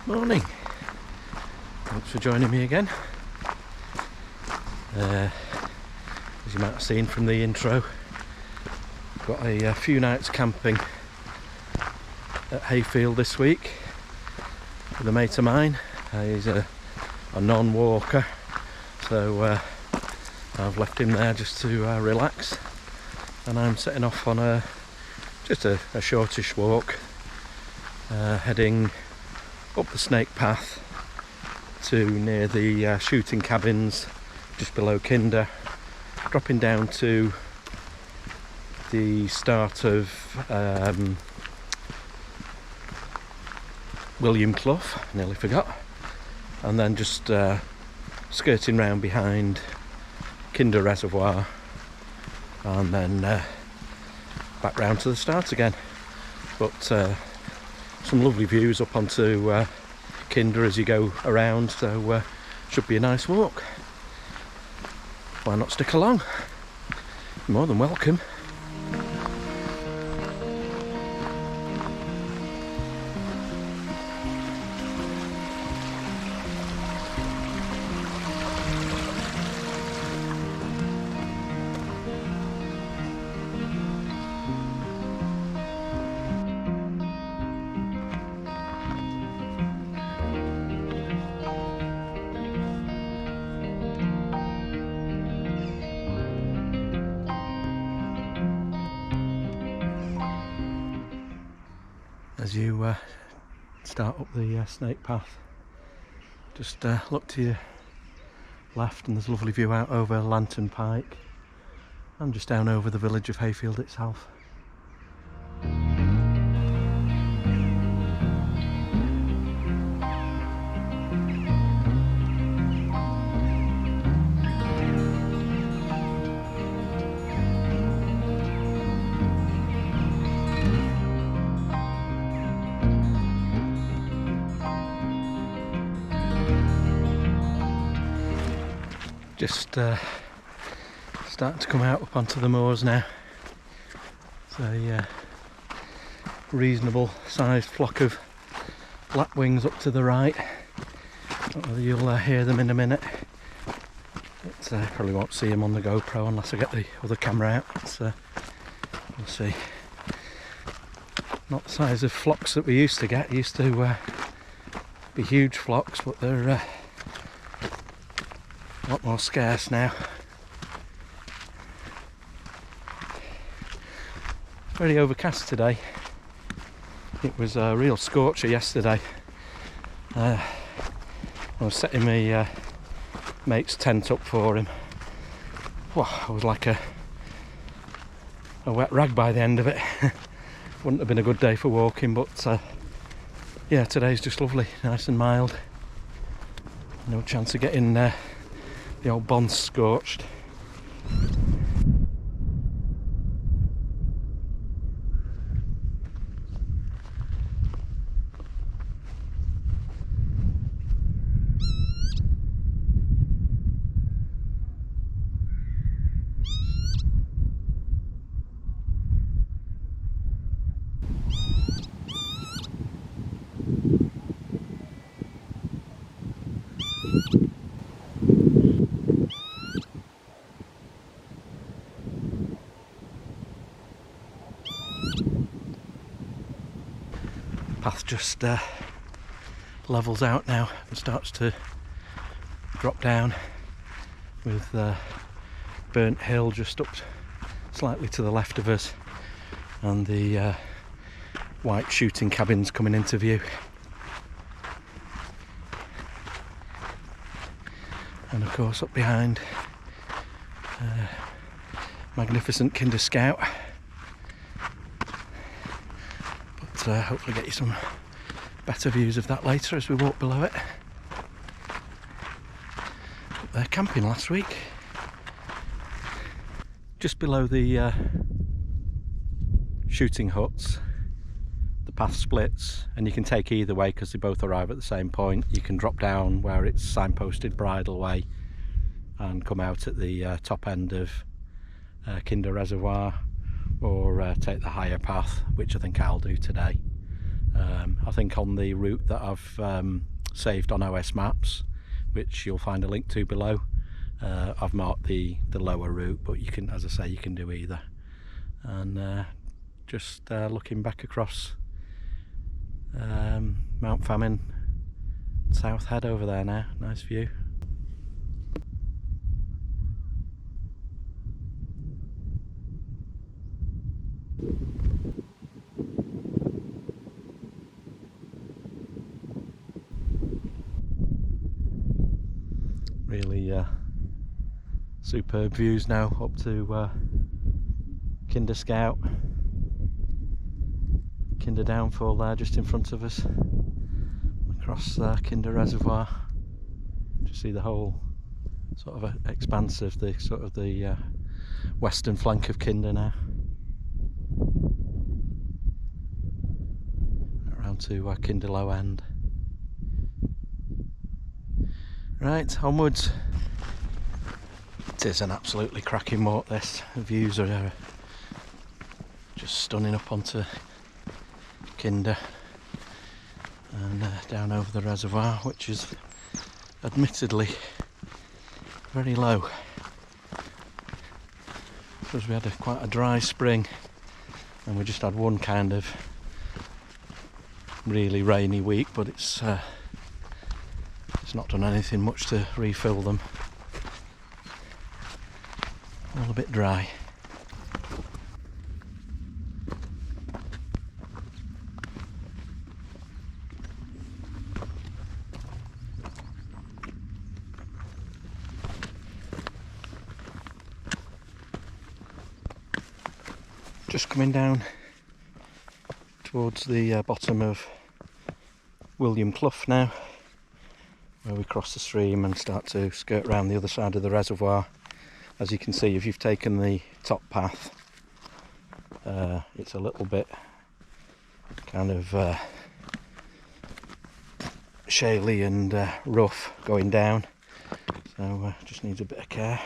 Morning. Thanks for joining me again. As you might have seen from the intro, got a few nights camping at Hayfield this week with a mate of mine. He's a non-walker, so I've left him there just to relax, and I'm setting off on just a shortish walk, heading up the snake path to near the shooting cabins just below Kinder, dropping down to the start of William Clough, nearly forgot, and then just skirting round behind Kinder Reservoir, and then back round to the start again. But some lovely views up onto Kinder as you go around, so should be a nice walk. Why not stick along? You're more than welcome. As you start up the snake path, just look to your left and there's a lovely view out over Lantern Pike and just down over the village of Hayfield itself. Just starting to come out up onto the moors now. It's a reasonable sized flock of lapwings up to the right. Don't know whether you'll hear them in a minute. Probably won't see them on the GoPro unless I get the other camera out. So we'll see. Not the size of flocks that we used to get. Used to be huge flocks, but they're a lot more scarce now. Very overcast today. It was a real scorcher yesterday. I was setting my mate's tent up for him. Wow, I was like a wet rag by the end of it. Wouldn't have been a good day for walking, but yeah, today's just lovely, nice and mild. No chance of getting the old bonds scorched. Path just levels out now and starts to drop down, with Burnt Hill just up slightly to the left of us and the white shooting cabins coming into view. And of course up behind, magnificent Kinder Scout. Hopefully get you some better views of that later as we walk below it. Up there camping last week. Just below the shooting huts, the path splits and you can take either way because they both arrive at the same point. You can drop down where it's signposted Bridle Way and come out at the top end of Kinder Reservoir, or take the higher path, which I think I'll do today, I think on the route that I've saved on OS Maps, which you'll find a link to below, I've marked the lower route, but you can, as I say, you can do either. And just looking back across Mount Famine, South Head over there now, nice view. Really superb views now up to Kinder Scout, Kinder Downfall there just in front of us, across Kinder Reservoir. Just see the whole sort of expanse of the western flank of Kinder now. Around to Kinder Low End. Right, onwards. It is an absolutely cracking walk this. The views are just stunning up onto Kinder and down over the reservoir, which is admittedly very low, because we had quite a dry spring and we just had one kind of really rainy week, but it's not done anything much to refill them. All a bit dry. Just coming down towards the bottom of William Clough now, where we cross the stream and start to skirt around the other side of the reservoir. As you can see, if you've taken the top path, it's a little bit kind of shaly and rough going down, so just needs a bit of care.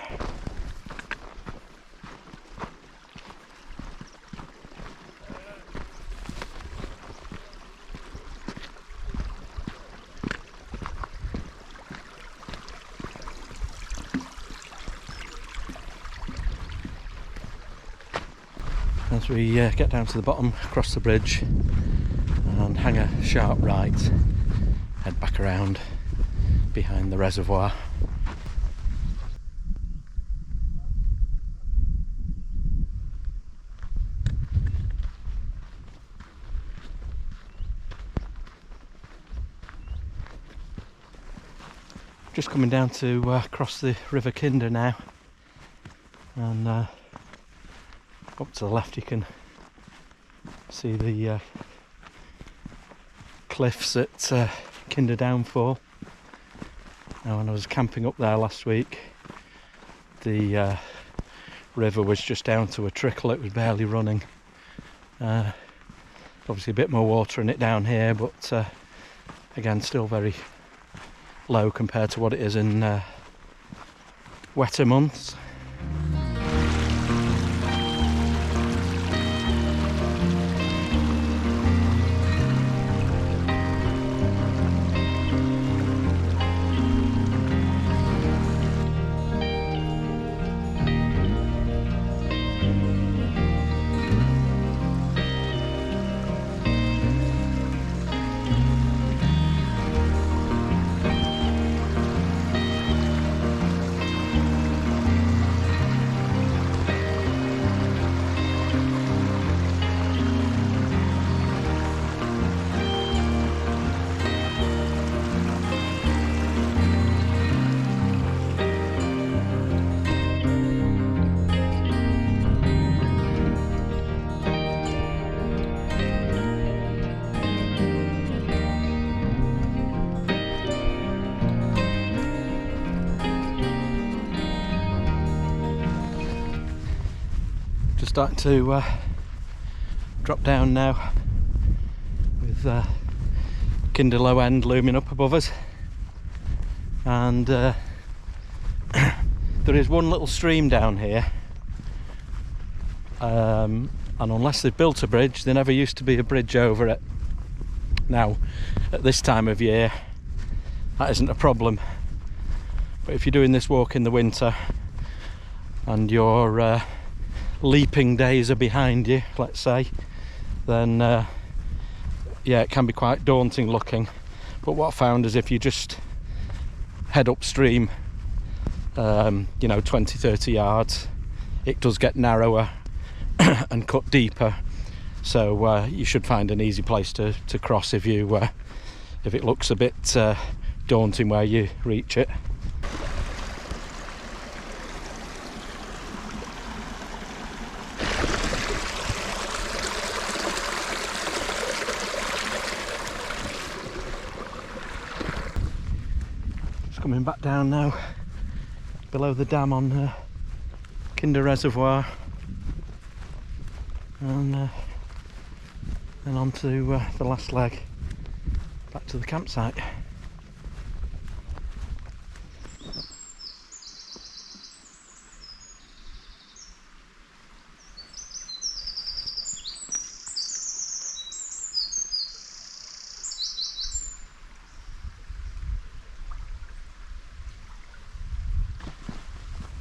As we get down to the bottom, cross the bridge and hang a sharp right, head back around behind the reservoir. Just coming down to cross the River Kinder now, and up to the left you can see the cliffs at Kinder Downfall. Now, when I was camping up there last week, the river was just down to a trickle, it was barely running. Obviously a bit more water in it down here, but again still very low compared to what it is in wetter months. Starting to drop down now, with Kinder Low End looming up above us, and there is one little stream down here, and unless they've built a bridge, there never used to be a bridge over it. Now, at this time of year, that isn't a problem. But if you're doing this walk in the winter and your leaping days are behind you, let's say, then yeah, it can be quite daunting looking. But what I found is if you just head upstream, you know, 20-30 yards, it does get narrower and cut deeper, so you should find an easy place to cross if it looks a bit daunting where you reach it. Just coming back down now below the dam on Kinder Reservoir, and then on to the last leg back to the campsite.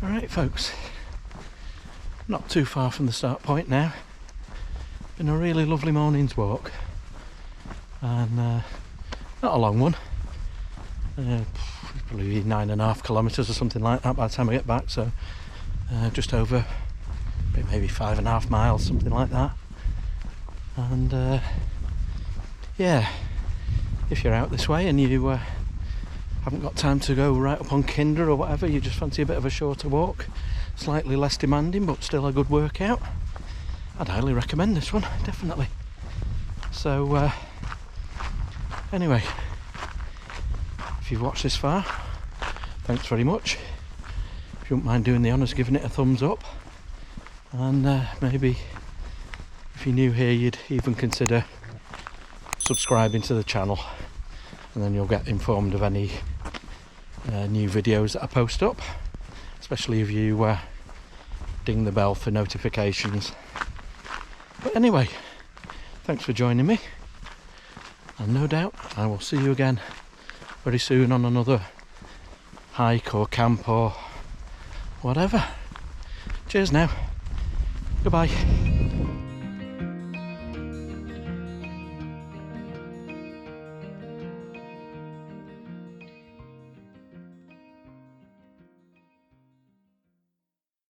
Alright folks, not too far from the start point now. Been a really lovely morning's walk, and not a long one, probably 9.5 kilometres or something like that by the time I get back, so just over maybe 5.5 miles, something like that. And yeah, if you're out this way and you haven't got time to go right up on Kinder or whatever, you just fancy a bit of a shorter walk, slightly less demanding but still a good workout, I'd highly recommend this one, definitely. So anyway, if you've watched this far, thanks very much. If you wouldn't mind doing the honours, giving it a thumbs up, and maybe if you're new here, you'd even consider subscribing to the channel, and then you'll get informed of any new videos that I post up, especially if you ding the bell for notifications. But anyway, thanks for joining me, and no doubt I will see you again very soon on another hike or camp or whatever. Cheers now, goodbye.